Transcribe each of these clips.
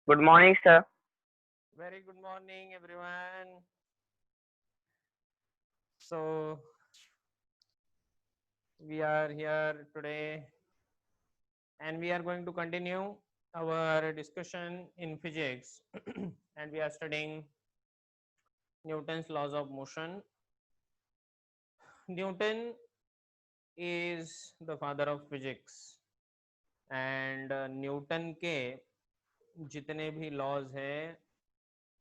Good morning, sir. Very good morning, everyone. So, we are here today and we are going to continue our discussion in physics and we are studying Newton's laws of motion. Newton is the father of physics and Newton के जितने भी laws हैं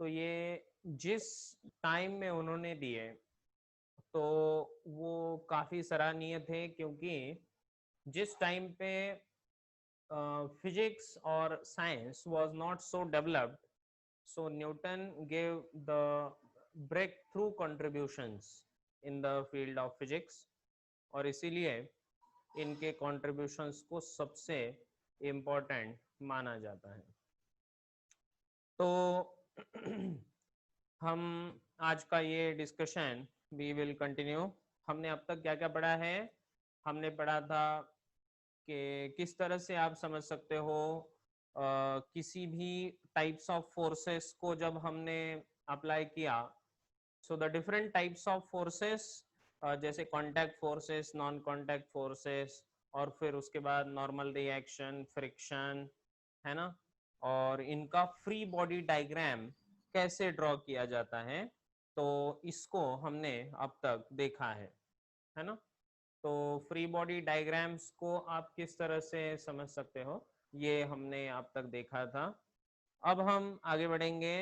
तो ये जिस time में उन्होंने दिए तो वो काफ़ी सराहनीय थे क्योंकि जिस टाइम पे physics or science was not so developed, so Newton gave the breakthrough contributions in the field of physics और इसीलिए इनके contributions को सबसे important माना जाता है। तो हम आज का ये डिस्कशन वी विल कंटिन्यू। हमने अब तक क्या क्या पढ़ा है? हमने पढ़ा था कि किस तरह से आप समझ सकते हो किसी भी टाइप्स ऑफ फोर्सेस को जब हमने अप्लाई किया, so the different types of forces जैसे contact forces, non contact forces और फिर उसके बाद नॉर्मल रिएक्शन, फ्रिक्शन, है ना, और इनका फ्री बॉडी डायग्राम कैसे ड्रॉ किया जाता है, तो इसको हमने अब तक देखा है ना। तो फ्री बॉडी डायग्राम्स को आप किस तरह से समझ सकते हो ये हमने अब तक देखा था। अब हम आगे बढ़ेंगे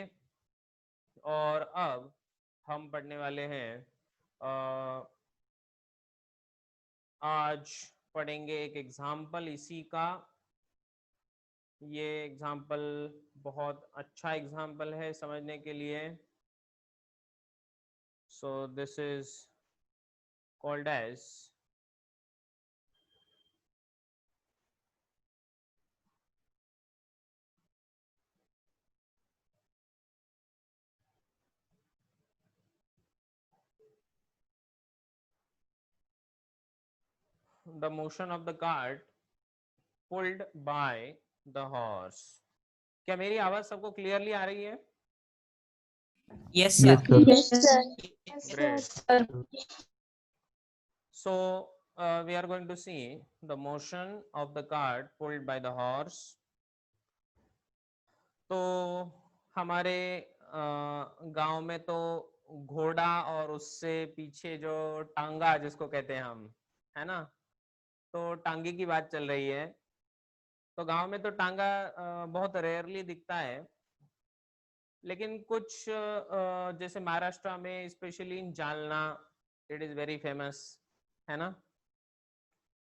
और अब हम पढ़ने वाले हैं आज पढ़ेंगे एक एग्जाम्पल इसी का। ये एग्जाम्पल बहुत अच्छा एग्जाम्पल है समझने के लिए। So this is called as the motion of the cart pulled by the horse। क्या मेरी आवाज सबको क्लियरली आ रही है? Yes, sir. Yes, sir. Great. So we are going to see the motion of the cart pulled by the horse। तो हमारे गांव में तो घोड़ा और उससे पीछे जो टांगा जिसको कहते हैं हम, है ना, तो टांगे की बात चल रही है। तो गांव में तो टांगा बहुत रेयरली दिखता है, लेकिन कुछ जैसे महाराष्ट्र में specially in Jalna it is very famous, है ना।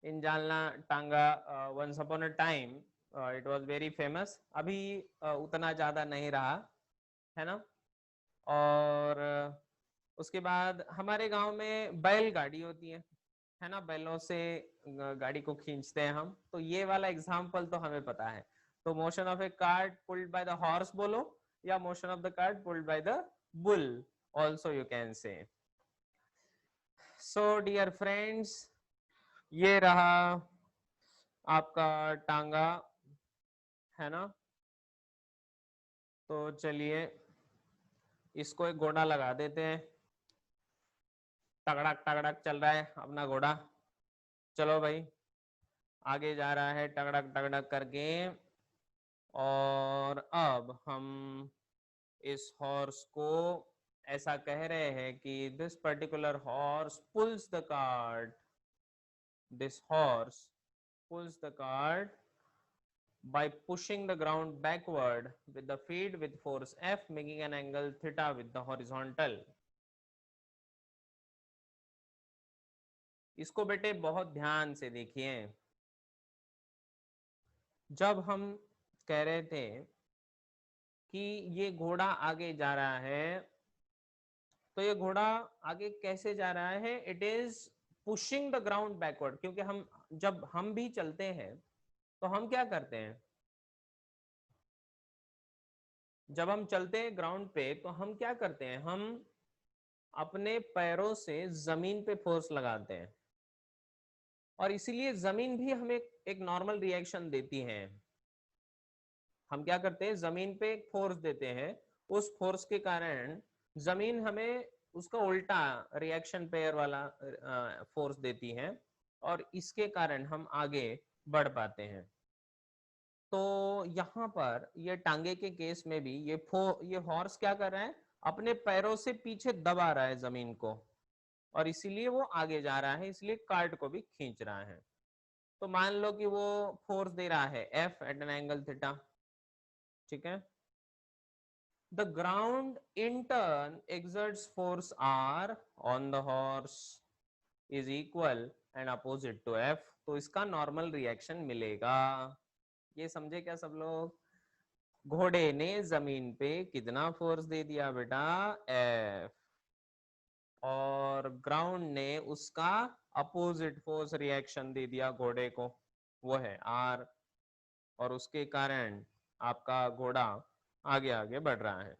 In Jalna tonga once upon a time it was very famous. अभी उतना ज़्यादा नहीं रहा, है ना। और उसके बाद हमारे गांव में बैलगाड़ी होती है ना, बैलों से गाड़ी को खींचते हैं हम। तो ये वाला एग्जाम्पल तो हमें पता है। तो motion of a cart pulled by the horse बोलो या motion of the cart pulled by the bull also you can say. So dear friends, ये रहा आपका टांगा, है ना। तो चलिए इसको एक घोड़ा लगा देते हैं। टगड़क टगड़क चल रहा है अपना घोड़ा। चलो भाई, आगे जा रहा है टगड़क टगड़क करके। और अब हम इस हॉर्स को ऐसा कह रहे हैं कि this particular horse pulls the cart. This horse pulls the cart by pushing the ground backward with the feet with force F, making an angle theta with the horizontal। इसको बेटे बहुत ध्यान से देखिए। जब हम कह रहे थे कि ये घोड़ा आगे जा रहा है, तो ये घोड़ा आगे कैसे जा रहा है? It is pushing the ground backward, क्योंकि हम जब हम भी चलते हैं तो हम क्या करते हैं? जब हम चलते हैं ग्राउंड पे तो हम क्या करते हैं? हम अपने पैरों से जमीन पे फोर्स लगाते हैं और इसीलिए जमीन भी हमें एक नॉर्मल रिएक्शन देती है। हम क्या करते हैं, जमीन पे एक फोर्स देते हैं, उस फोर्स के कारण जमीन हमें उसका उल्टा रिएक्शन पेयर वाला फोर्स देती है, और इसके कारण हम आगे बढ़ पाते हैं। तो यहाँ पर ये टांगे के केस में भी ये हॉर्स क्या कर रहा है, अपने पैरों से पीछे दबा रहा है जमीन को, और इसीलिए वो आगे जा रहा है, इसलिए कार्ट को भी खींच रहा है। तो मान लो कि वो फोर्स दे रहा है F at an angle theta, ठीक है। The ground in turn exerts force R on the horse is equal and opposite to F, तो इसका नॉर्मल रिएक्शन मिलेगा। ये समझे क्या सब लोग? घोड़े ने जमीन पे कितना फोर्स दे दिया बेटा, F, और ग्राउंड ने उसका अपोजिट फोर्स रिएक्शन दे दिया घोड़े को, वो है R, और उसके कारण आपका घोड़ा आगे आगे बढ़ रहा है।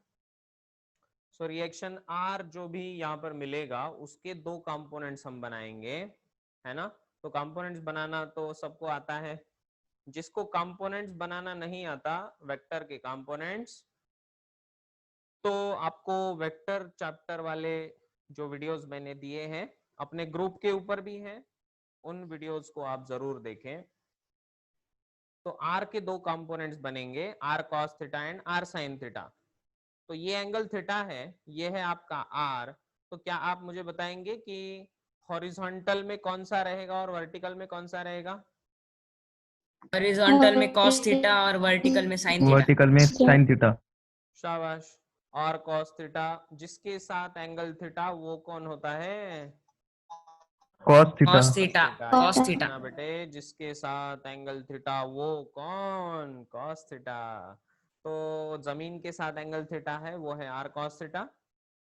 सो रिएक्शन R जो भी यहाँ पर मिलेगा उसके दो कंपोनेंट्स हम बनाएंगे, है ना। तो कंपोनेंट्स बनाना तो सबको आता है, जिसको कंपोनेंट्स बनाना नहीं आता, वेक्टर के कंपोनेंट्स, तो आपको वेक्टर चैप्टर वाले जो वीडियोस मैंने दिए हैं अपने ग्रुप के ऊपर भी हैं, उन वीडियोस को आप जरूर देखें। तो R के दो कंपोनेंट्स बनेंगे, R cos theta and R sin theta. तो ये एंगल थीटा है, ये है आपका R। तो क्या आप मुझे बताएंगे कि हॉरिजॉन्टल में कौन सा रहेगा और वर्टिकल में कौन सा रहेगा? हॉरिजॉन्टल में cos थीटा और वर्टिकल में sin थीटा। वर्टिकल में sin थीटा। शाबाश। और cos थीटा जिसके साथ एंगल थीटा वो कौन होता है? cos theta. cos theta, cos याद थीटा। रखना बेटे, जिसके साथ एंगल थीटा वो कौन? cos theta. तो जमीन के साथ एंगल थीटा है वो है r cos थीटा,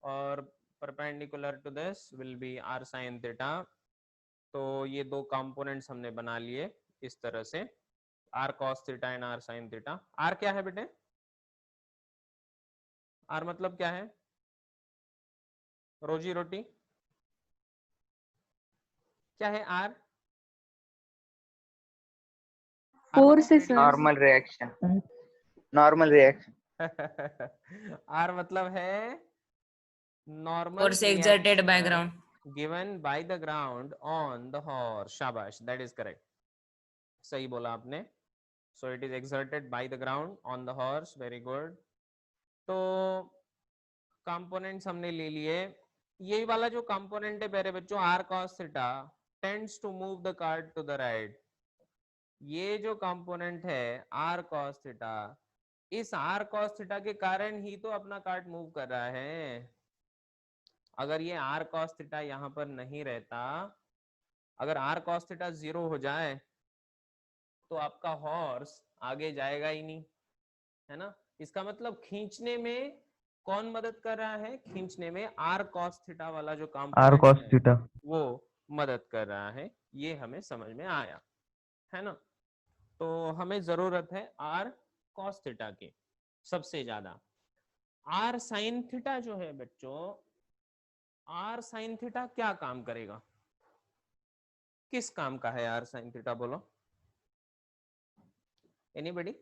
और perpendicular to this will be r sin theta. तो ये दो कंपोनेंट्स हमने बना लिए इस तरह से, r cos theta and r sin theta. r क्या है बेटे? r मतलब क्या है? रोजी रोटी क्या है r? फोर्स है sir. Normal reaction, normal reaction. r मतलब है normal Force exerted by ground. given by the ground on the horse। शाबाश, that is correct, सही बोला आपने। so it is exerted by the ground on the horse, very good। तो components हमने ले लिए। यही वाला जो कंपोनेंट है मेरे बच्चों, r cos theta tends to move the cart to the right. ये जो कंपोनेंट है r cos थीटा, इस r cos थीटा के कारण ही तो अपना कार्ड मूव कर रहा है। अगर ये r cos थीटा यहाँ पर नहीं रहता, अगर r cos थीटा 0 हो जाए तो आपका हॉर्स आगे जाएगा ही नहीं, है ना। इसका मतलब खींचने में कौन मदद कर रहा है? खींचने में r cos थीटा वाला जो r कंपोनेंट cos है थीटा। वो मदद कर रहा है। ये हमें समझ में आया, है ना। तो हमें जरूरत है r cos थीटा की सबसे ज्यादा। r sin थीटा जो है बच्चों, r sin थीटा क्या काम करेगा? किस काम का है r sin थीटा, बोलो एनीबडी?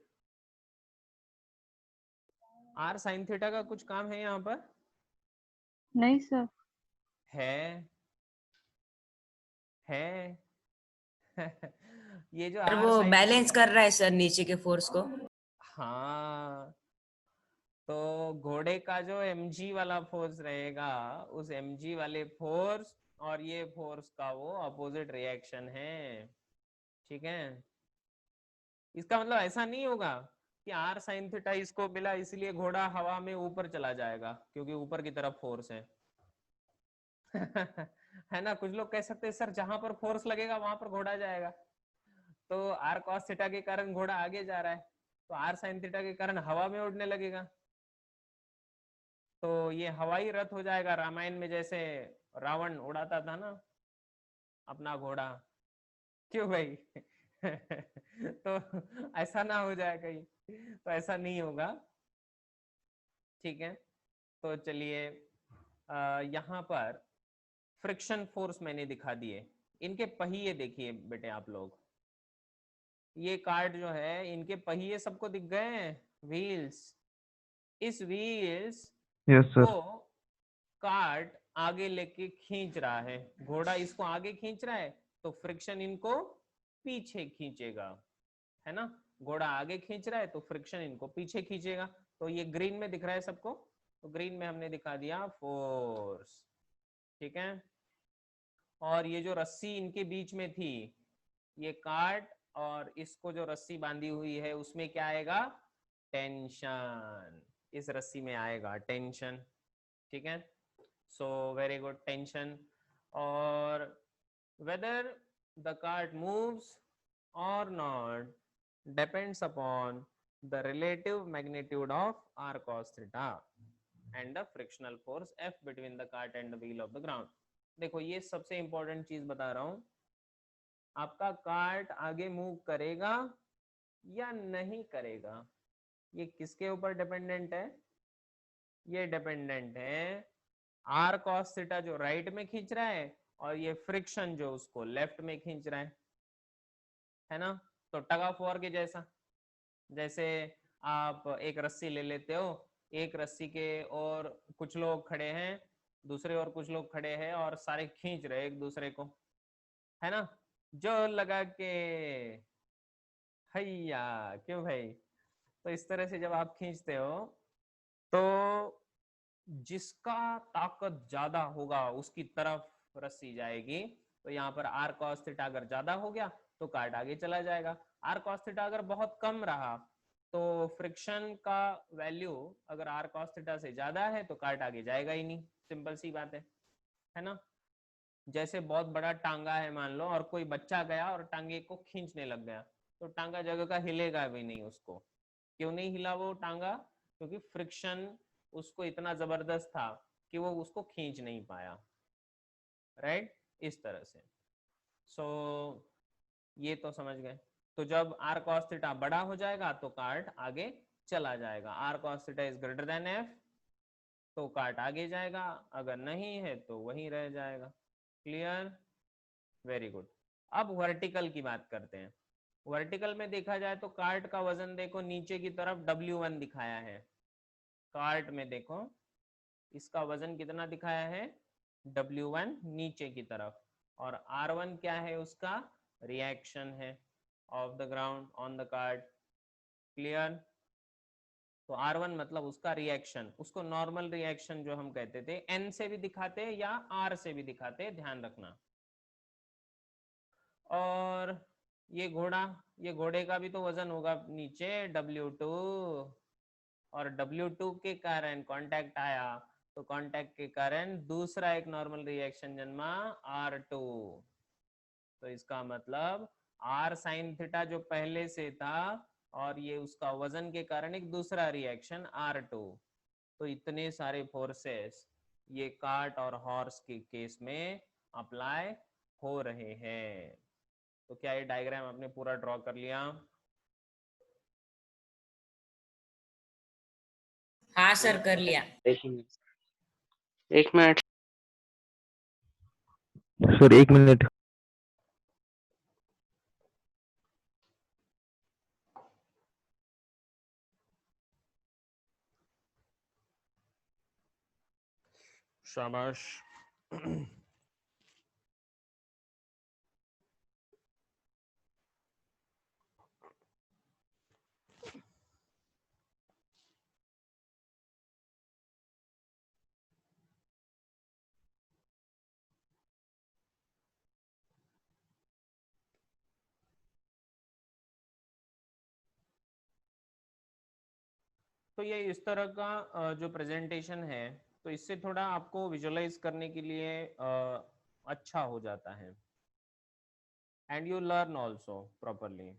r sin थीटा का कुछ काम है यहाँ पर? नहीं सर। है ये जो सर r वो sin बैलेंस कर रहा है सर नीचे के फोर्स को। हाँ, तो घोड़े का जो mg वाला फोर्स रहेगा, उस mg वाले फोर्स और ये फोर्स का वो अपोजिट रिएक्शन है, ठीक है। इसका मतलब ऐसा नहीं होगा कि r sin थीटा इसको मिला इसलिए घोड़ा हवा में ऊपर चला जाएगा क्योंकि ऊपर की तरफ फोर्स है। है ना। कुछ लोग कह सकते हैं सर जहां पर फोर्स लगेगा वहां पर घोड़ा जाएगा, तो r cos थीटा के कारण घोड़ा आगे जा रहा है, तो r sin थीटा के कारण हवा में उड़ने लगेगा, तो ये हवाई रथ हो जाएगा। रामायण में जैसे रावण उड़ाता था ना अपना घोड़ा, क्यों भाई? तो ऐसा ना हो जाए कहीं, तो ऐसा नहीं होगा, ठीक है। तो चलिए यहाँ पर फ्रिक्शन फोर्स मैंने दिखा दिए। इनके पहिए देखिए बेटे आप लोग, ये कार्ड जो है इनके पहिए सबको दिख गए हैं? व्हील्स, इस व्हील्स Yes, sir. को कार्ट आगे लेके खींच रहा है, घोड़ा इसको आगे खींच रहा है तो फ्रिक्शन इनको पीछे खींचेगा, है ना। घोड़ा आगे खींच रहा है तो फ्रिक्शन इनको पीछे खींचेगा। तो ये ग्रीन में दिख रहा है सबको, तो ग्रीन में हमने दिखा दिया फोर्स, ठीक है। और ये जो रस्सी इनके बीच में थी, ये कार्ट और इसको जो रस्सी बांधी हुई है उसमें क्या आएगा, टेंशन, इस रस्सी में आएगा टेंशन, ठीक है। So very good, tension. और whether the cart moves or not depends upon the relative magnitude of r cos theta and the frictional force F between the cart and the wheel of the ground। देखो ये सबसे important चीज बता रहा हूं, आपका cart आगे move करेगा या नहीं करेगा, ये किसके ऊपर डिपेंडेंट है, ये डिपेंडेंट है r cos थीटा जो राइट में खींच रहा है और ये फ्रिक्शन जो उसको लेफ्ट में खींच रहा है ना। तो टग ऑफ वॉर के जैसा, जैसे आप एक रस्सी ले लेते हो, एक रस्सी के और कुछ लोग खड़े हैं, दूसरे और कुछ लोग खड़े हैं और सारे खींच रहे एक दूसरे को, है ना, जोर लगा के हैया, क्यों भाई। तो इस तरह से जब आप खींचते हो तो जिसका ताकत ज्यादा होगा उसकी तरफ रस्सी जाएगी। तो यहाँ पर आर कॉस थीटा अगर ज्यादा हो गया तो कार्ट आगे चला जाएगा, आर कॉस थीटा अगर बहुत कम रहा तो फ्रिक्शन का वैल्यू अगर आर कॉस थीटा से ज्यादा है तो कार्ट आगे जाएगा ही नहीं, सिंपल सी बात है ना। जैसे बहुत बड़ा टांगा है मान लो और कोई बच्चा गया और टांगे को खींचने लग गया तो टांगा जगह का हिलेगा भी नहीं उसको। क्यों नहीं हिला वो टांगा, क्योंकि फ्रिक्शन उसको इतना जबरदस्त था कि वो उसको खींच नहीं पाया, राइट, इस तरह से। सो ये तो समझ गए। तो जब आर कॉस थीटा बड़ा हो जाएगा तो कार्ट आगे चला जाएगा, R cos theta is greater than F तो कार्ट आगे जाएगा, अगर नहीं है तो वहीं रह जाएगा। Clear, very good. अब वर्टिकल की बात करते हैं। वर्टिकल में देखा जाए तो कार्ट का वजन देखो नीचे की तरफ W1 दिखाया है, कार्ट में देखो इसका वजन कितना दिखाया है, W1 नीचे की तरफ, और R1 क्या है, उसका रिएक्शन है of the ground on the cart. Clear, तो R1 मतलब उसका रिएक्शन, उसको नॉर्मल रिएक्शन जो हम कहते थे, N से भी दिखाते या R से भी दिखाते, ध्यान रखना। और ये घोड़ा, ये घोड़े का भी तो वजन होगा नीचे W2, और W2 के कारण कांटेक्ट आया तो कांटेक्ट के कारण दूसरा एक नॉर्मल रिएक्शन जन्मा R2। तो इसका मतलब R sin थीटा जो पहले से था और ये उसका वजन के कारण एक दूसरा रिएक्शन R2। तो इतने सारे फोर्सेस ये कार्ट और हॉर्स के केस में अप्लाई हो रहे हैं। तो क्या ये डायग्राम आपने पूरा ड्रॉ कर लिया? हाँ सर, कर लिया। एक मिनट Sir, 1 minute. शाबाश। तो ये इस तरह का जो प्रेजेंटेशन है, तो इससे थोड़ा आपको विजुअलाइज करने के लिए अच्छा हो जाता है, and you learn also properly.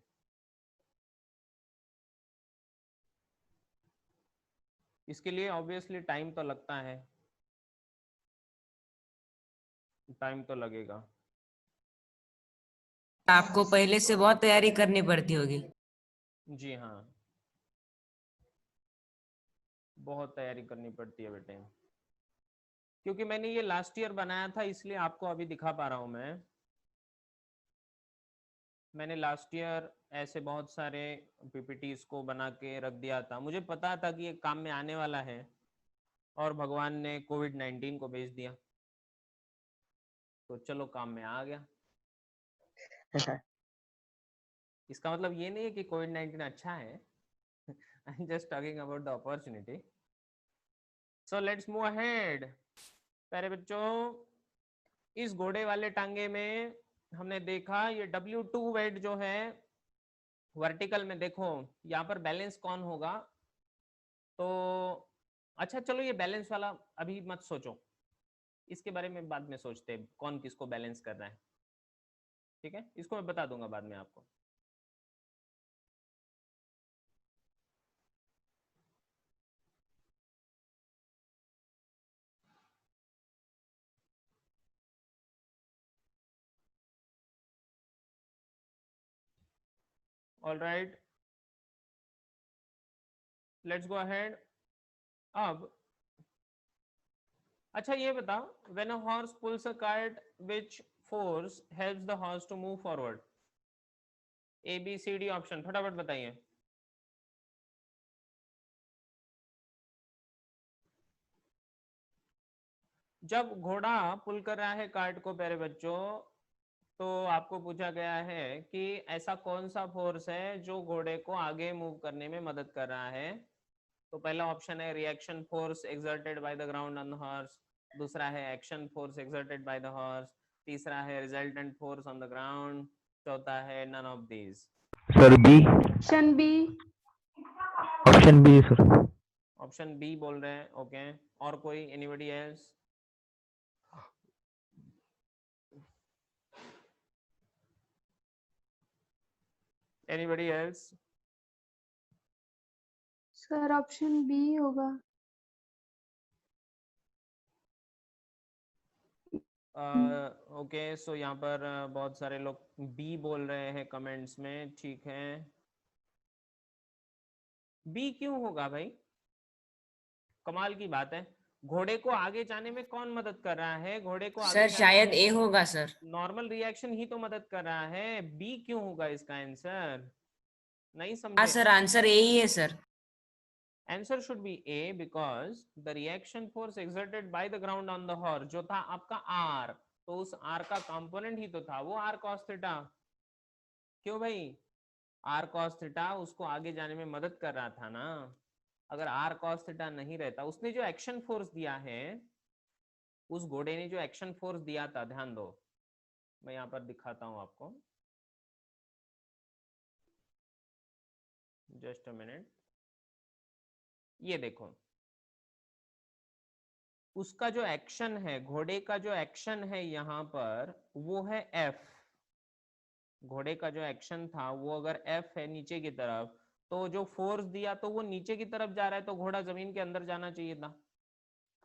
इसके लिए ऑब्वियसली टाइम तो लगता है, टाइम तो लगेगा। आपको पहले से बहुत तैयारी करनी पड़ती होगी। जी हाँ, बहुत तैयारी करनी पड़ती है बेटे, क्योंकि मैंने ये लास्ट ईयर बनाया था इसलिए आपको अभी दिखा पा रहा हूं मैं। मैंने लास्ट ईयर ऐसे बहुत सारे पीपीटीज को बना के रख दिया था, मुझे पता था कि ये काम में आने वाला है, और भगवान ने कोविड-19 को भेज दिया, तो चलो काम में आ गया। इसका मतलब ये नहीं है कि कोविड-19 अच्छा है। I am just talking about the opportunity. So let's move ahead. प्यारे बच्चों, इस घोड़े वाले टांगे में हमने देखा ये W2 वेट जो है वर्टिकल में, देखो यहाँ पर बैलेंस कौन होगा, तो अच्छा चलो ये बैलेंस वाला अभी मत सोचो, इसके बारे में बाद में सोचते हैं कौन किसको बैलेंस कर रहा है, ठीक है, इसको मैं बता दूंगा बाद में आपको। All right, let's go ahead. अब अच्छा ये बताओ, when a horse pulls a cart which force helps the horse to move forward? A B C D option फटाफट बताइए। जब घोड़ा पुल कर रहा है कार्ट को प्यारे बच्चों, तो आपको पूछा गया है कि ऐसा कौन सा फोर्स है जो घोड़े को आगे मूव करने में मदद कर रहा है। तो पहला ऑप्शन है reaction force exerted by the ground on the horse, दूसरा है action force exerted by the horse, तीसरा है resultant force on the ground, चौथा है none of these. Sir B. Option B. Option B sir. Option B बोल रहे हैं, okay. और कोई, anybody else? Anybody else? Sir option B होगा। ओके, सो यहाँ पर बहुत सारे लोग बी बोल रहे हैं कमेंट्स में, ठीक है। बी क्यों होगा भाई? कमाल की बात है, घोड़े को आगे जाने में कौन मदद कर रहा है? घोड़े को आगे सर जाने शायद में ए होगा सर। नॉर्मल रिएक्शन ही तो मदद कर रहा है, बी क्यों होगा इसका आंसर? नहीं हाँ समझे? सर, आंसर ए ही है sir. Answer should be A because the reaction force exerted by the ground on the horse जो था आपका आर, तो उस आर का कंपोनेंट ही तो था वो आर कॉस थीटा। क्यों भाई? आर कॉस थीटा उसको आगे जाने में मदद कर रहा था ना। अगर आर कॉस थीटा नहीं रहता, उसने जो एक्शन फोर्स दिया है, उस घोड़े ने जो एक्शन फोर्स दिया था, ध्यान दो, मैं यहाँ पर दिखाता हूं आपको, जस्ट अ मिनट। ये देखो, उसका जो एक्शन है, घोड़े का जो एक्शन है यहाँ पर, वो है एफ। घोड़े का जो एक्शन था वो अगर एफ है नीचे की तरफ, तो जो फोर्स दिया तो वो नीचे की तरफ जा रहा है, तो घोड़ा जमीन के अंदर जाना चाहिए था,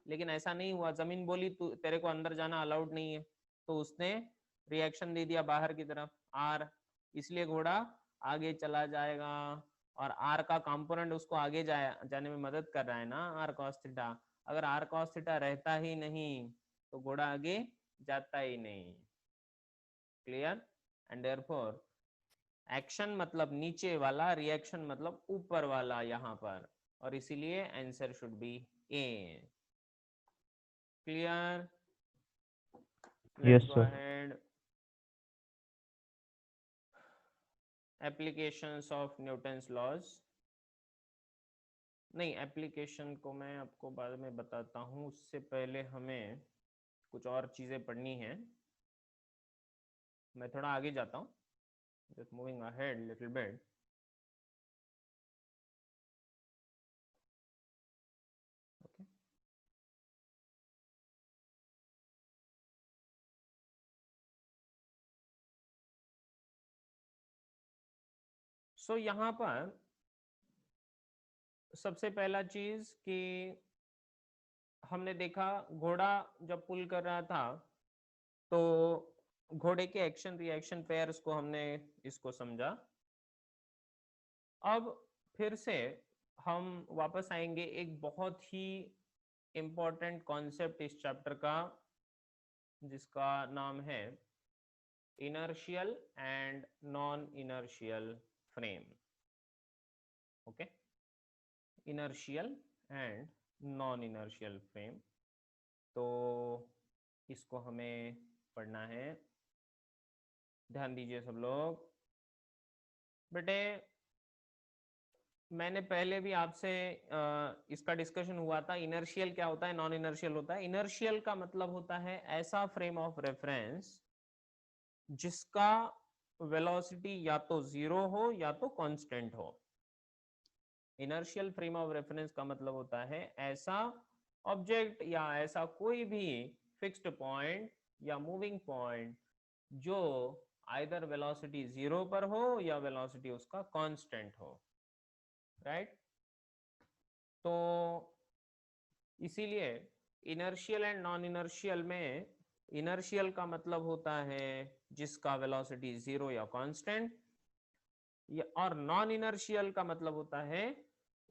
लेकिन ऐसा नहीं हुआ। जमीन बोली तू, तेरे को अंदर जाना अलाउड नहीं है, तो उसने रिएक्शन दे दिया बाहर की तरफ आर, इसलिए घोड़ा आगे चला जाएगा। और आर का कंपोनेंट उसको आगे जाने में मदद कर रहा है ना, आर कॉस थीटा। अगर आर कॉस थीटा रहता ही नहीं तो घोड़ा आगे जाता ही नहीं। क्लियर? एंड देयरफॉर एक्शन मतलब नीचे वाला, रिएक्शन मतलब ऊपर वाला यहाँ पर, और इसीलिए answer should be A. Clear? Yes, Let's go sir. ahead. Applications of Newton's laws. नहीं, एप्लीकेशन को मैं आपको बाद में बताता हूँ, उससे पहले हमें कुछ और चीजें पढ़नी है। मैं थोड़ा आगे जाता हूँ, just moving ahead little bit. Okay. So यहाँ पर सबसे पहला चीज कि हमने देखा घोड़ा जब पुल कर रहा था, तो घोड़े के एक्शन रिएक्शन पेयर्स को हमने इसको समझा। अब फिर से हम वापस आएंगे एक बहुत ही इम्पोर्टेंट कॉन्सेप्ट इस चैप्टर का, जिसका नाम है inertial and non-inertial frame. Okay, inertial and non-inertial frame. तो इसको हमें पढ़ना है, ध्यान दीजिए सब लोग। बेटे मैंने पहले भी आपसे इसका डिस्कशन हुआ था, इनर्शियल क्या होता है, नॉन इनर्शियल होता है। इनर्शियल का मतलब होता है ऐसा फ्रेम ऑफ रेफरेंस जिसका वेलोसिटी या तो जीरो हो या तो कांस्टेंट हो। इनर्शियल फ्रेम ऑफ रेफरेंस का मतलब होता है ऐसा ऑब्जेक्ट या ऐसा कोई भी फिक्स्ड पॉइंट या मूविंग पॉइंट जो आइदर वेलोसिटी जीरो पर हो या वेलोसिटी उसका कांस्टेंट हो, राइट। तो इसीलिए इनर्शियल एंड नॉन इनर्शियल में इनर्शियल का मतलब होता है जिसका वेलोसिटी जीरो या कांस्टेंट, और नॉन इनर्शियल का मतलब होता है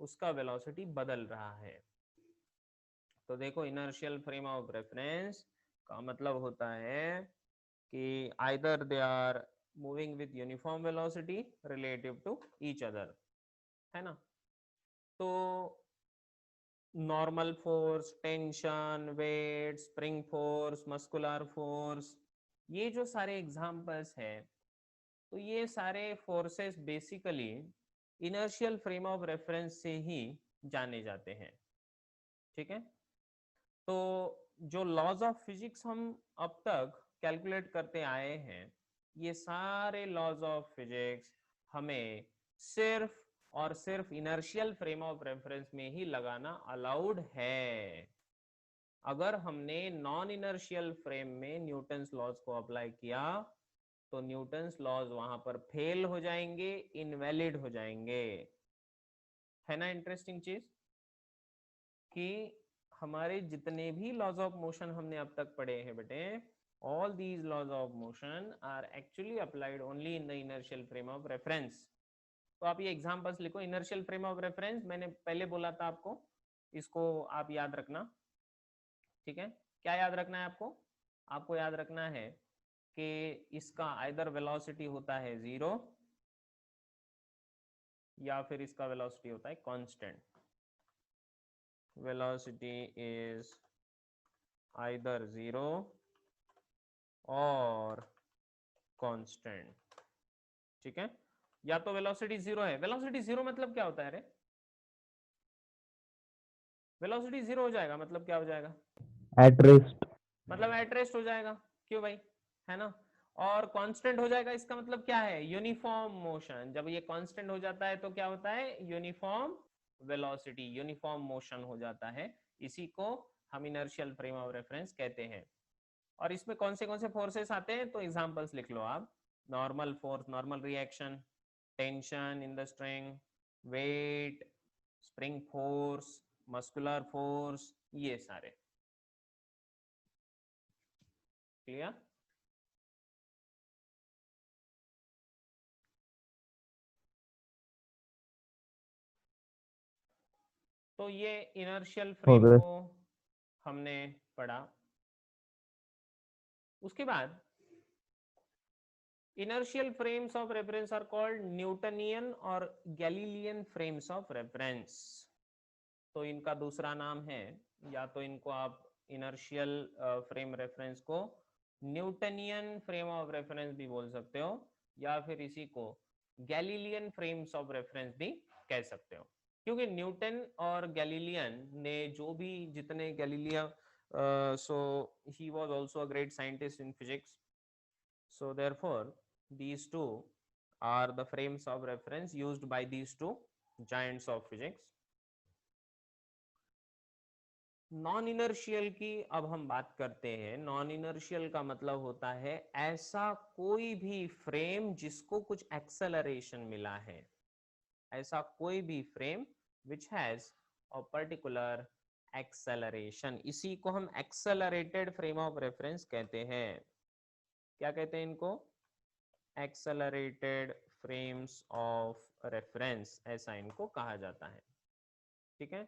उसका वेलोसिटी बदल रहा है। तो देखो इनर्शियल फ्रेम ऑफ रेफरेंस का मतलब होता है कि either they are moving with uniform velocity relative to each other, है ना। तो normal force, tension, weight, spring force, muscular force, ये जो सारे एग्जांपल्स हैं, तो ये सारे forces basically inertial frame of reference से ही जाने जाते हैं, ठीक है। तो जो लॉज ऑफ फिजिक्स हम अब तक कैलकुलेट करते आए हैं, ये सारे लॉज ऑफ फिजिक्स हमें सिर्फ और सिर्फ इनर्शियल फ्रेम ऑफ रेफरेंस में ही लगाना अलाउड है। अगर हमने नॉन इनर्शियल फ्रेम में न्यूटन्स लॉज को अप्लाई किया तो न्यूटन्स लॉज वहां पर फेल हो जाएंगे, इनवैलिड हो जाएंगे, है ना। इंटरेस्टिंग चीज कि हमारे जितने भी लॉज ऑफ मोशन हमने अब तक पढ़े हैं बेटे, all these laws of motion are actually applied only in the inertial frame of reference. तो आप ये एग्जांपल्स लिखो। इनर्शियल फ्रेम ऑफ रेफरेंस मैंने पहले बोला था आपको, इसको आप याद रखना, ठीक है। क्या याद रखना है आपको? आपको याद रखना है कि इसका आइदर वेलोसिटी होता है जीरो या फिर इसका वेलोसिटी होता है constant. Velocity is either zero और कांस्टेंट, ठीक है। या तो वेलोसिटी जीरो है। वेलोसिटी जीरो मतलब क्या होता है रे? वेलोसिटी जीरो हो जाएगा मतलब क्या हो जाएगा? At rest. मतलब एट रेस्ट हो जाएगा, क्यों भाई, है ना। और कांस्टेंट हो जाएगा, इसका मतलब क्या है? Uniform motion. जब ये कांस्टेंट हो जाता है तो क्या होता है? यूनिफॉर्म वेलोसिटी, यूनिफॉर्म मोशन हो जाता है। इसी को हम इनर्शियल फ्रेम ऑफ रेफरेंस कहते हैं। और इसमें कौन से फोर्सेस आते हैं तो एग्जांपल्स लिख लो आप। Normal force, normal reaction, tension in the string, weight, spring force, muscular force, ये सारे। क्लियर? तो ये इनर्शियल फ्रेम गए। को हमने पढ़ा। उसके बाद inertial frames of reference are called Newtonian और गैलीलियन फ्रेम्स ऑफ रेफरेंस। तो इनका दूसरा नाम है, या तो इनको आप इनर्शियल फ्रेम रेफरेंस को न्यूटनियन फ्रेम ऑफ रेफरेंस भी बोल सकते हो, या फिर इसी को गैलीलियन फ्रेम्स ऑफ रेफरेंस भी कह सकते हो। क्योंकि न्यूटन और गैलीलियन ने जो भी जितने गैलीलिया so he was also a great scientist in physics, so therefore these two are the frames of reference used by these two giants of physics. Non inertial की अब हम बात करते हैं। नॉन इनर्शियल का मतलब होता है ऐसा कोई भी फ्रेम जिसको कुछ एक्सेलरेशन मिला है, ऐसा कोई भी frame which has a particular acceleration, इसी को हम एक्सेलरेटेड फ्रेम ऑफ रेफरेंस कहते हैं। क्या कहते हैं इनको? एक्सेलरेटेड फ्रेम्स ऑफ रेफरेंस, ऐसा इनको कहा जाता है, ठीक है।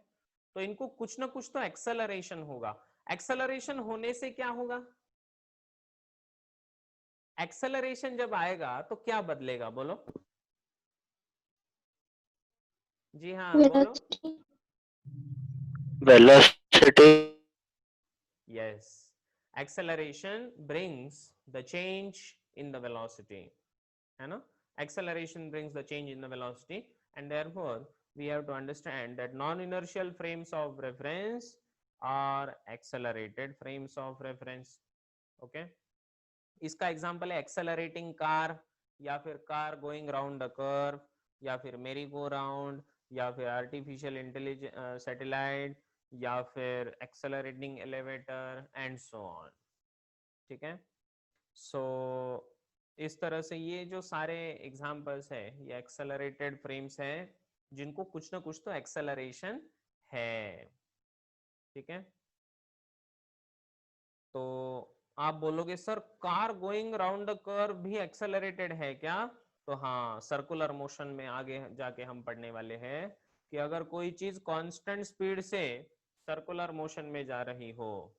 तो इनको कुछ ना कुछ तो एक्सेलरेशन होगा। एक्सेलरेशन होने से क्या होगा? एक्सेलरेशन जब आएगा तो क्या बदलेगा, बोलो। जी हाँ बोलो। Velocity. Yes, acceleration brings the change in the velocity, है ना? Acceleration brings the change in the velocity, and therefore we have to understand that non-inertial frames of reference are accelerated frames of reference. Okay, इसका example है accelerating car, या फिर car going round the curve, या फिर मेरी go round, या फिर artificial intelligence satellite, या फिर accelerating elevator and so on. ठीक है, सो इस तरह से ये जो सारे एग्जांपल्स है ये एक्सेलरेटेड फ्रेम्स हैं जिनको कुछ ना कुछ तो एक्सेलरेशन है। ठीक है, तो आप बोलोगे sir car going round the curve भी एक्सेलरेटेड है क्या? तो हाँ, सर्कुलर मोशन में आगे जाके हम पढ़ने वाले हैं कि अगर कोई चीज कांस्टेंट स्पीड से सर्कुलर मोशन में जा रही हो,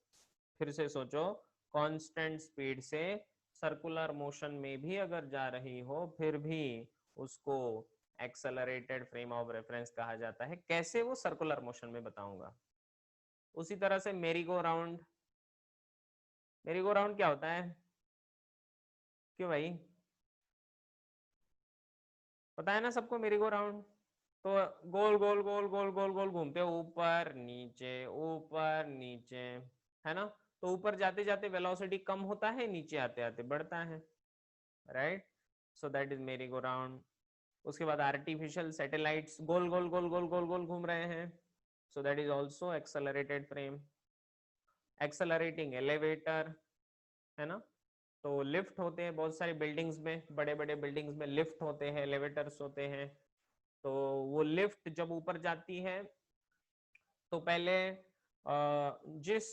फिर से सोचो, कांस्टेंट स्पीड से सर्कुलर मोशन में भी अगर जा रही हो, फिर भी उसको एक्सेलरेटेड फ्रेम ऑफ रेफरेंस कहा जाता है। कैसे, वो सर्कुलर मोशन में बताऊंगा। उसी तरह से मेरी गो राउंड, मेरी गो राउंड क्या होता है? क्यों भाई, पता है ना सबको मेरी गो राउंड? तो गोल गोल गोल गोल गोल गोल घूमते, ऊपर नीचे, है ना? तो ऊपर जाते जाते वेलोसिटी कम होता है, नीचे आते आते बढ़ता है, राइट? सो दैट इज मेरी गो राउंड। उसके बाद आर्टिफिशियल सैटेलाइट्स गोल गोल गोल गोल गोल गोल घूम रहे हैं, so that is also accelerated frame. Accelerating elevator, है ना? तो लिफ्ट होते हैं बहुत सारी बिल्डिंग्स में, बड़े बड़े बिल्डिंग्स में लिफ्ट होते हैं, एलिवेटर्स होते हैं। तो वो लिफ्ट जब ऊपर जाती है तो पहले जिस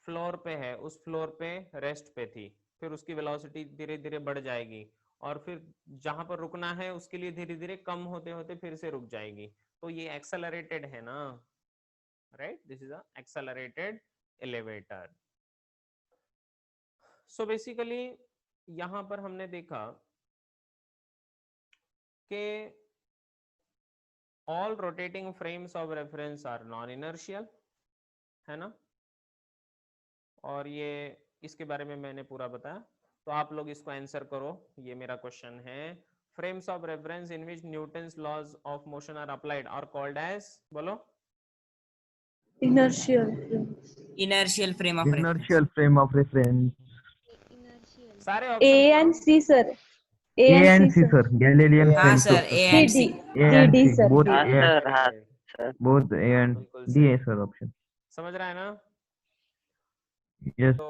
फ्लोर पे है उस फ्लोर पे रेस्ट पे थी, फिर उसकी वेलोसिटी धीरे धीरे बढ़ जाएगी, और फिर जहां पर रुकना है उसके लिए धीरे धीरे कम होते होते फिर से रुक जाएगी। तो ये एक्सेलरेटेड है ना, right? This is a accelerated elevator. So basically यहां पर हमने देखा कि all rotating frames of reference are non inertial, है ना? और ये इसके बारे में मैंने पूरा बताया, तो आप लोग इसको आंसर करो। ये मेरा क्वेश्चन है, frames of reference in which Newton's laws of motion are applied are called as, बोलो। Inertial. Inertial frame of reference. Inertial frame of reference. सारे A option and C, sir. A A and and C, C, sir. Galilean A हाँ frames, sir, sir. A D, and C. A D, and D, C. sir. Both D. हाँ A, sir, हाँ sir. both A हाँ, and बिल्कुल D सही। है sir option. समझ रहा है ना? Yes. तो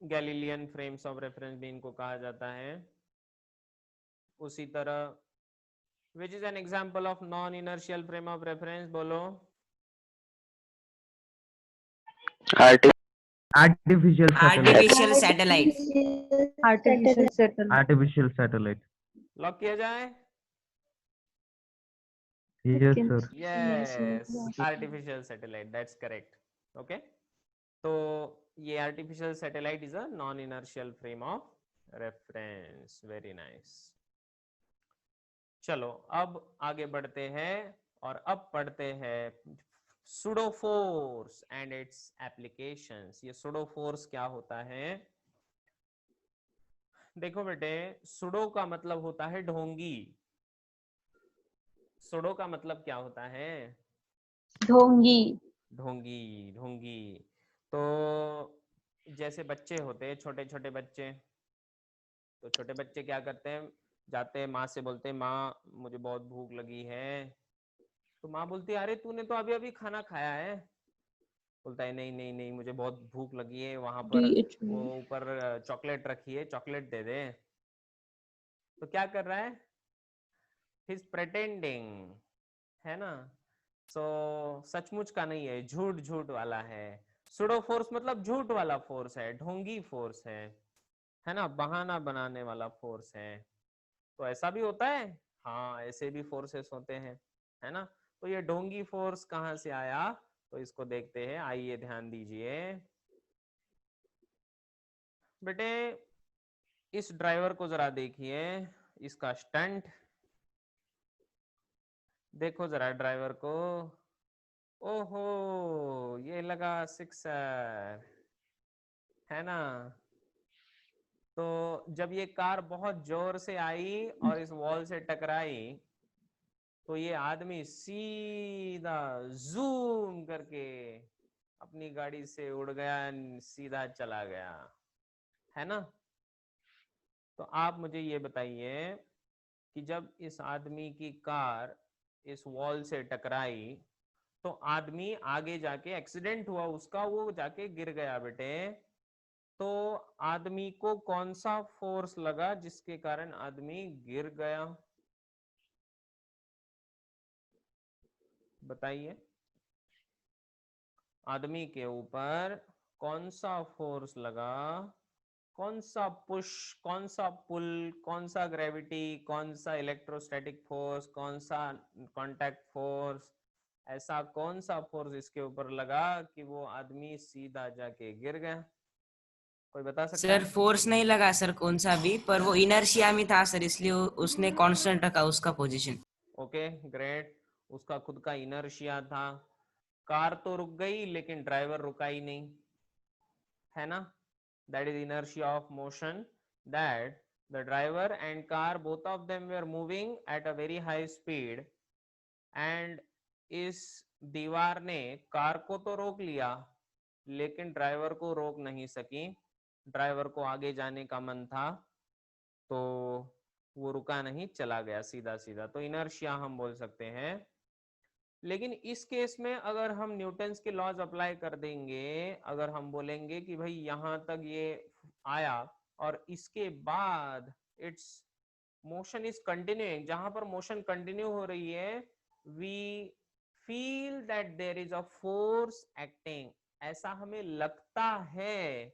गैलीलियन फ्रेम्स ऑफ रेफरेंस भी इनको कहा जाता है। उसी तरह which is an example of non inertial frame of reference, बोलो। Artificial satellite. Artificial satellite. Artificial satellite. Artificial satellite. Lock किया जाए? Yes, sir. Yes, artificial satellite, that's correct. Okay, तो ये artificial satellite is a non inertial frame of reference. Very nice. चलो अब आगे बढ़ते हैं और अब पढ़ते हैं pseudo force and its applications. ये सुडो फोर्स क्या होता है? देखो बेटे, सुडो का मतलब होता है ढोंगी। सुडो का मतलब क्या होता है? ढोंगी. ढोंगी, ढोंगी। तो जैसे बच्चे होते हैं, छोटे छोटे बच्चे, तो छोटे बच्चे क्या करते हैं, जाते हैं माँ से बोलते हैं माँ मुझे बहुत भूख लगी है। तो माँ बोलती है अरे तूने तो अभी अभी खाना खाया है। बोलता है नहीं नहीं नहीं, मुझे बहुत भूख लगी है, वहां पर वो ऊपर चॉकलेट रखी है, चॉकलेट दे दे। तो क्या कर रहा है? ही इज प्रेटेंडिंग, है ना? सो सचमुच का नहीं है, झूठ झूठ वाला है। सुडो फोर्स मतलब झूठ वाला फोर्स है, ढोंगी फोर्स है ना? बहाना बनाने वाला फोर्स है। तो ऐसा भी होता है, हाँ ऐसे भी फोर्सेस होते हैं, है ना? तो ये ढोंगी फोर्स कहाँ से आया, तो इसको देखते हैं। आइए ध्यान दीजिए बेटे, इस ड्राइवर को जरा देखिए, इसका स्टंट देखो जरा ड्राइवर को। ओहो, ये लगा सिक्सर, है ना। तो जब ये कार बहुत जोर से आई और इस वॉल से टकराई तो ये आदमी सीधा जूम करके अपनी गाड़ी से उड़ गया, सीधा चला गया, है ना। तो आप मुझे ये बताइए कि जब इस आदमी की कार इस वॉल से टकराई तो आदमी आगे जाके एक्सीडेंट हुआ उसका, वो जाके गिर गया बेटे। तो आदमी को कौन सा फोर्स लगा जिसके कारण आदमी गिर गया, बताइए। आदमी के ऊपर कौन सा फोर्स लगा, कौन सा पुश, कौन सा पुल, कौन सा ग्रेविटी, कौन सा इलेक्ट्रोस्टैटिक फोर्स, कौन सा कांटेक्ट फोर्स, ऐसा कौन सा फोर्स इसके ऊपर लगा कि वो आदमी सीधा जाके गिर गया, कोई बता सकता सर है? फोर्स नहीं लगा सर कौन सा भी, पर वो इनर्शिया में था सर, इसलिए उसने कांस्टेंट रखा उसका पोजीशन। ओके ग्रेट, उसका खुद का इनर्शिया था। कार तो रुक गई लेकिन ड्राइवर रुका ही नहीं, है ना। that is inertia of motion, that the driver and car both of them were moving at a very high speed and इस दीवार ने कार को तो रोक लिया लेकिन ड्राइवर को रोक नहीं सकी। ड्राइवर को आगे जाने का मन था तो वो रुका नहीं, चला गया सीधा सीधा, तो इनर्शिया हम बोल सकते हैं। लेकिन इस केस में अगर हम न्यूटन्स के लॉज अप्लाई कर देंगे, अगर हम बोलेंगे कि भाई यहां तक ये आया और इसके बाद इट्स मोशन इज कंटिन्यूइंग, जहां पर मोशन कंटिन्यू हो रही है we feel that there is a force acting, ऐसा हमें लगता है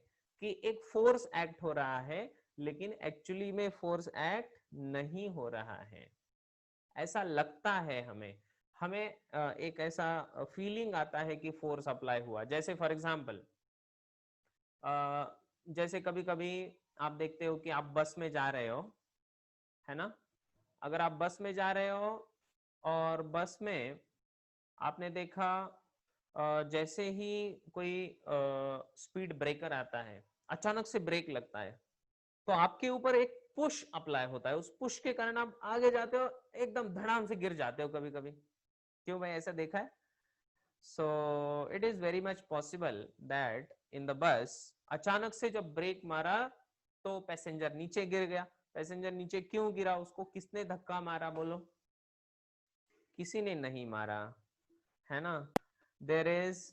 कि एक फोर्स एक्ट हो रहा है, लेकिन एक्चुअली में फोर्स एक्ट नहीं हो रहा है, ऐसा लगता है हमें। हमें एक ऐसा फीलिंग आता है कि फोर्स अप्लाई हुआ। जैसे फॉर एग्जांपल जैसे कभी कभी आप देखते हो कि आप बस में जा रहे हो, है ना। अगर आप बस में जा रहे हो और बस में आपने देखा जैसे ही कोई स्पीड ब्रेकर आता है, अचानक से ब्रेक लगता है, तो आपके ऊपर एक पुश अप्लाई होता है, उस पुश के कारण आप आगे जाते हो, एकदम धड़ाम से गिर जाते हो कभी कभी। क्यों भाई, ऐसा देखा है? So it is very much possible that in the bus अचानक से जब ब्रेक मारा तो पैसेंजर नीचे गिर गया। पैसेंजर नीचे क्यों गिरा, उसको किसने धक्का मारा, बोलो? किसी ने नहीं मारा, है ना। देयर इज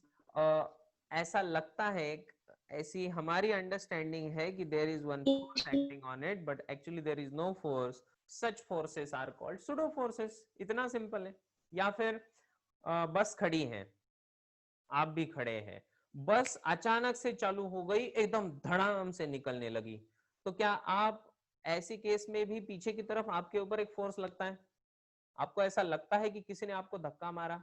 ऐसा लगता है, ऐसी हमारी अंडरस्टैंडिंग है कि there is one force acting on it, but actually there is no force. Such forces are called pseudo forces, इतना सिंपल है। या फिर बस खड़ी है, आप भी खड़े हैं, बस अचानक से चालू हो गई, एकदम धड़ाम से निकलने लगी, तो क्या आप ऐसी केस में भी पीछे की तरफ आपके ऊपर एक फोर्स लगता है? आपको ऐसा लगता है कि किसी ने आपको धक्का मारा,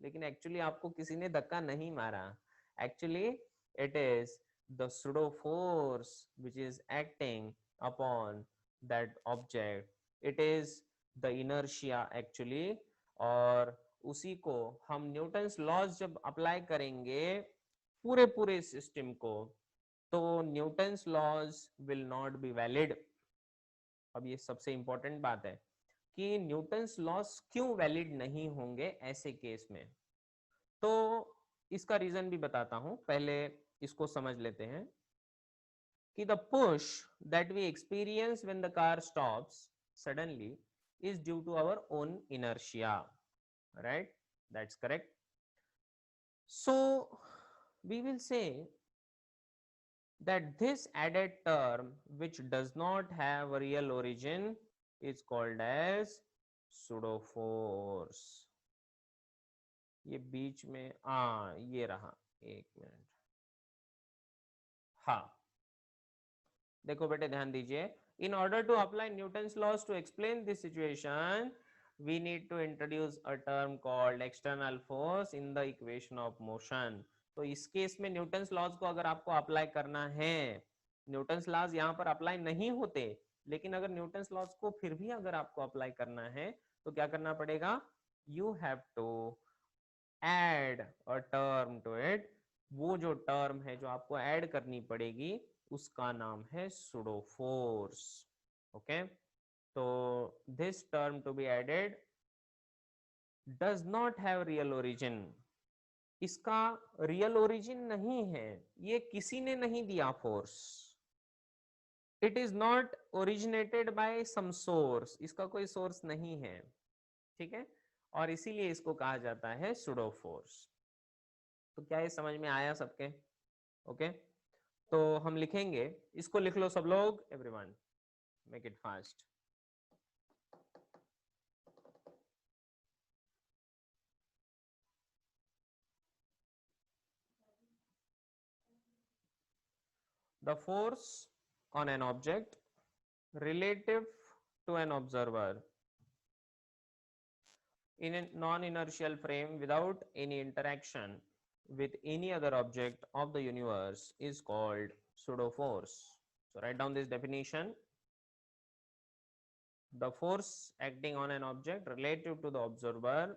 लेकिन एक्चुअली आपको किसी ने धक्का नहीं मारा। Actually it is the pseudo force which is acting upon that object, it is the inertia actually. और उसी को हम न्यूटन्स लॉज जब अप्लाई करेंगे पूरे पूरे सिस्टम को, तो Newton's laws will not be valid. अब ये सबसे इंपॉर्टेंट बात है कि न्यूटन्स लॉज क्यों वैलिड नहीं होंगे ऐसे केस में, तो इसका रीजन भी बताता हूं, पहले इसको समझ लेते हैं कि the push that we experience when the car stops suddenly is due to our own inertia, right? That's correct. So we will say that this added term which does not have a real origin is called as pseudo force। ये बीच में ये रहा, एक minute, हाँ देखो बेटे ध्यान दीजिए। In order to apply Newton's laws to explain this situation, we need to introduce a term called external force in the equation of motion। तो इस केस में न्यूटन्स लॉज को अगर आपको अप्लाई करना है न्यूटन्स लॉज यहाँ पर अप्लाई नहीं होते, लेकिन अगर न्यूटन्स लॉज को फिर भी अगर आपको अप्लाई करना है तो क्या करना पड़ेगा, you have to add a term to it. वो जो टर्म है जो आपको ऐड करनी पड़ेगी उसका नाम है सुडो फोर्स। ओके, तो this term to be added does not have real origin. इसका रियल ओरिजिन नहीं है, ये किसी ने नहीं दिया force. It is not originated by some source, इसका कोई सोर्स नहीं है, ठीक है, और इसीलिए इसको कहा जाता है सुडो फोर्स। तो क्या ये समझ में आया सबके? ओके, तो हम लिखेंगे, इसको लिख लो सब लोग, everyone make it fast. The force on an object relative to an observer in a non-inertial frame without any interaction with any other object of the universe is called pseudo force. So write down this definition. The force acting on an object relative to the observer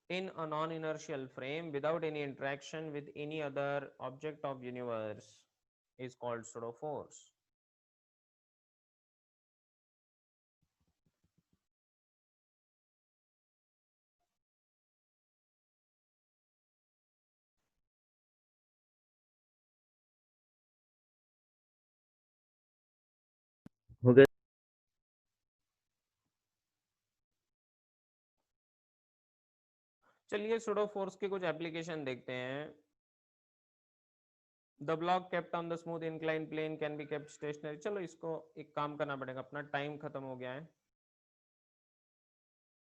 in a non-inertial frame without any interaction with any other object of universe is called pseudo force. हो गया। चलिए sudo force के कुछ application देखते हैं। The block kept on the smooth inclined plane can be kept stationary। चलो इसको एक काम करना पड़ेगा, अपना टाइम खत्म हो गया है।